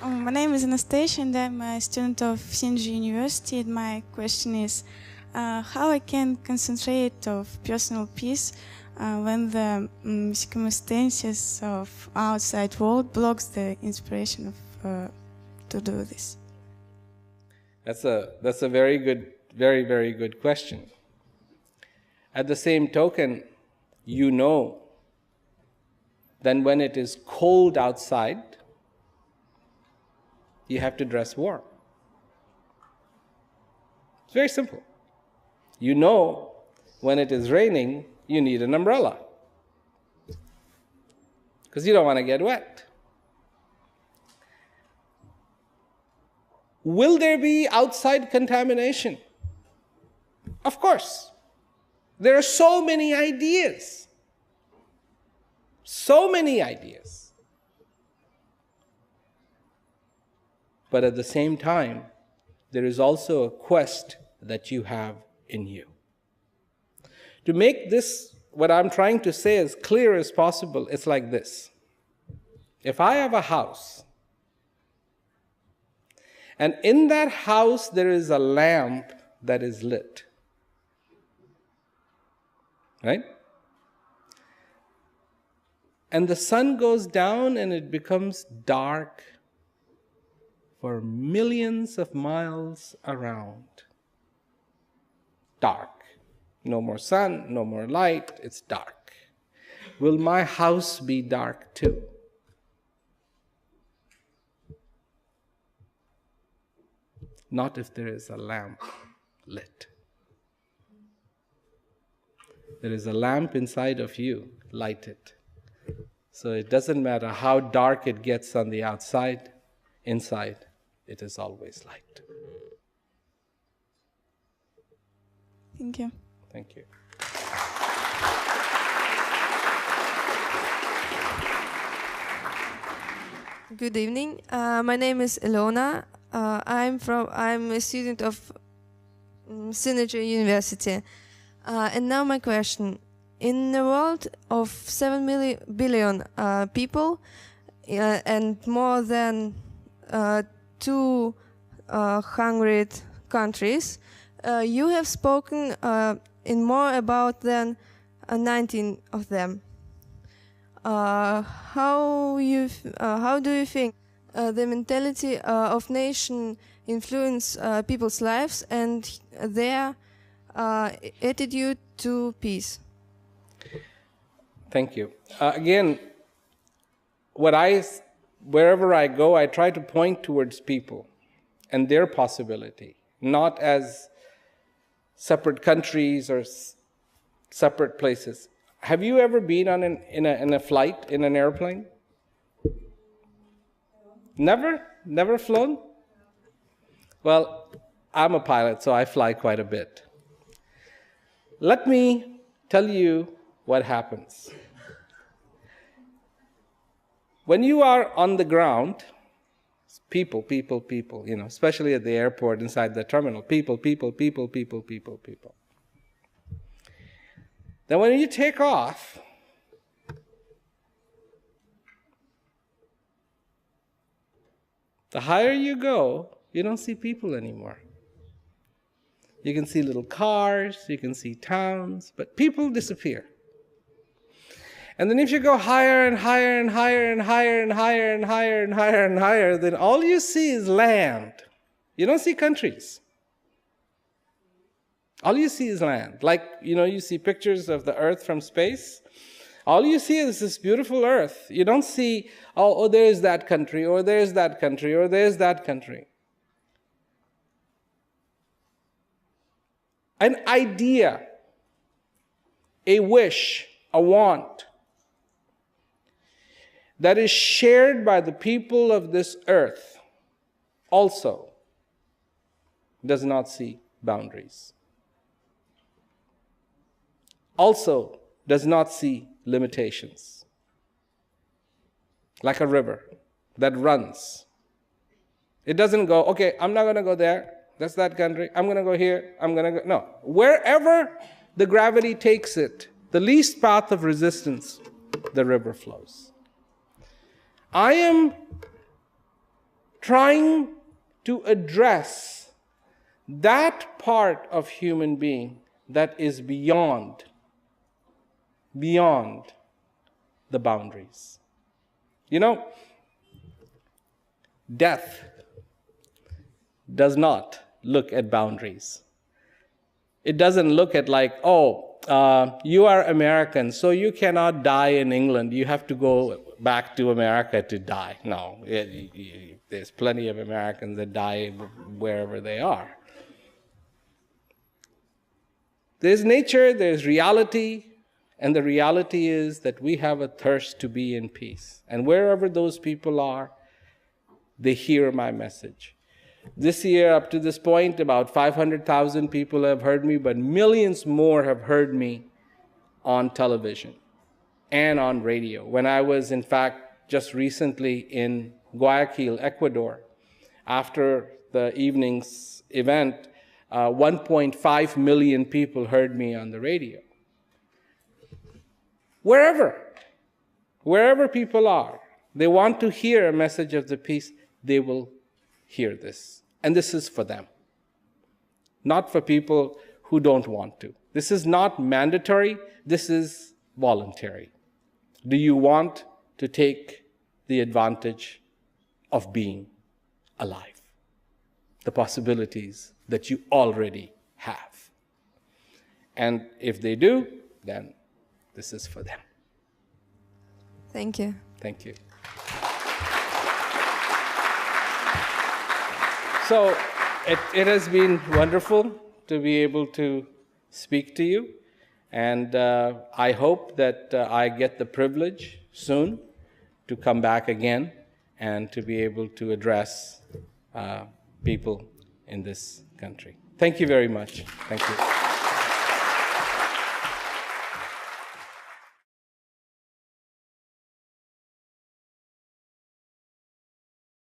My name is Anastasia and I'm a student of Sinju University. And my question is how I can concentrate of personal peace when the circumstances of outside world blocks the inspiration of to do this. That's a very good, very good question. At the same token, you know then when it is cold outside, you have to dress warm. It's very simple. You know when it is raining, you need an umbrella because you don't want to get wet. Will there be outside contamination? Of course. There are so many ideas. So many ideas. But at the same time, there is also a quest that you have in you. To make this, what I'm trying to say, as clear as possible, it's like this. If I have a house, and in that house there is a lamp that is lit, right? And the sun goes down and it becomes dark for millions of miles around. Dark. No more sun, no more light, it's dark. Will my house be dark too? Not if there is a lamp lit. There is a lamp inside of you, light it. So it doesn't matter how dark it gets on the outside, inside it is always light. Thank you. Thank you. Good evening. My name is Ilona. I'm a student of Synergy University. And now my question. In a world of 7 billion people and more than 200 countries, you have spoken in more about than 19 of them. How do you think the mentality of nation influence people's lives and their attitude to peace? Thank you. Again, wherever I go, I try to point towards people and their possibility, not as separate countries or separate places. Have you ever been on in a flight, in an airplane? Never? Never flown? Well, I'm a pilot, so I fly quite a bit. Let me tell you what happens. When you are on the ground, people, especially at the airport, inside the terminal, people. Then when you take off, the higher you go, you don't see people anymore. You can see little cars, you can see towns, but people disappear. And then if you go higher and higher and higher and higher and higher and higher and higher and higher, then all you see is land. You don't see countries. All you see is land. Like, you see pictures of the earth from space. All you see is this beautiful earth. You don't see, oh, there's that country, or there's that country, or there's that country. An idea, a wish, a want that is shared by the people of this earth also does not see boundaries. Also does not see limitations. Like a river that runs. It doesn't go, okay, I'm not going to go there. That's that country. I'm going to go here. I'm going to go. No. Wherever the gravity takes it, the least path of resistance, the river flows. I am trying to address that part of human being that is beyond the boundaries. You know, death does not look at boundaries. It doesn't look at like, you are American, so you cannot die in England. You have to go back to America to die. No, there's plenty of Americans that die wherever they are. There's nature, there's reality, and the reality is that we have a thirst to be in peace. And wherever those people are, they hear my message. This year, up to this point, about 500,000 people have heard me, but millions more have heard me on television and on radio. When I was, in fact, just recently in Guayaquil, Ecuador, after the evening's event, 1.5 million people heard me on the radio. Wherever people are, they want to hear a message of the peace, they will hear this. And this is for them, not for people who don't want to. This is not mandatory, this is voluntary. Do you want to take the advantage of being alive? The possibilities that you already have. And if they do, then this is for them. Thank you. Thank you. So it has been wonderful to be able to speak to you, and I hope that I get the privilege soon to come back again and to be able to address people in this country. Thank you very much. Thank you.